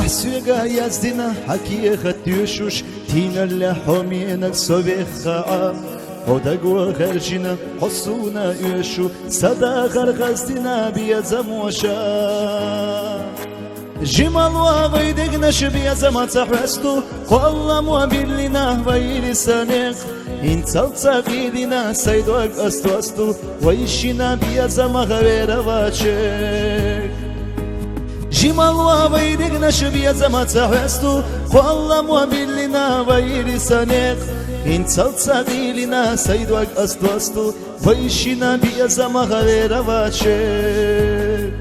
أحسوغا يزدنا حكي ختيوشوش تينا اللحومينك سوبيخا ودقوا غرجنا حصونا يوشو صدا غرغزدنا بيزموشا جمال وغيدقنا شبيا زما تحرستو والله موابلنا ويلسانيق انت تغيدنا سيدوك أستوستو ويشنا بيا زما غير واشيك جمال وغيدقنا شبيا زما تحرستو والله موابلنا ويلسانيق انت تغيدنا سيدوك أستوستو ويشنا بيا زما غير واشيك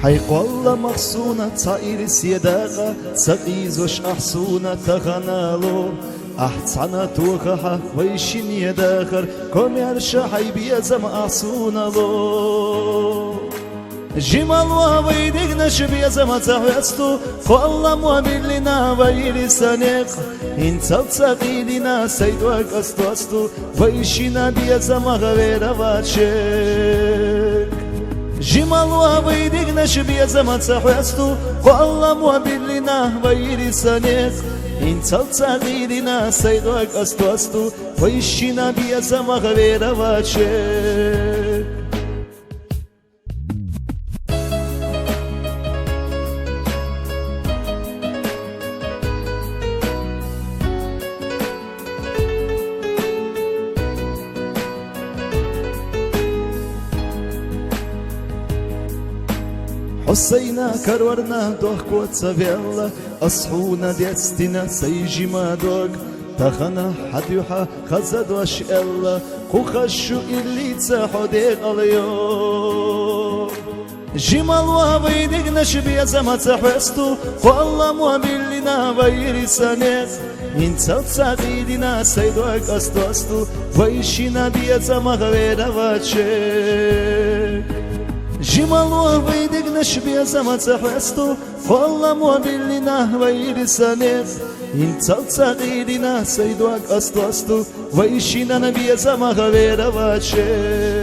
حيق والله مخصونة طائر سيداغا سقيزوش أحسونة تغنالو أحتانا توخها ويشين يداخر كوم يرشا حيبيا زم أحسونا لو جمال وويدقنا شبيا زم تحوستو فالله موابلنا ويلسانيق انت تغيلنا سيدوك أستوستو ويشينا بيا زم غير واتشيك جمال وويدقنا شبيا زم تحوستو فالله موابلنا ويلسانيق انت تغيلنا سيدوك أستوستو ويشينا بيا زم غير واتشيك حسينا كرورنا دوخ كوت سبيلا أصحونا ديستنا سيجي ما دوغ تخنا حديوحا خزد وشئلا خوخشو إلي تساحو ديق اليوم جمال وابيدقنا شبيا زما تحوستو والله موابلنا ويرسانيق انت تساقيدنا سيدوك أستوستو ويشينا بيا زما غير واتشيك جمال وبيدقنا شبيا زما تحوستو والله موابلنا ويرسانيق انت تغيرنا سيدوك أستوستو ويشينا بيا زما غير واتشيك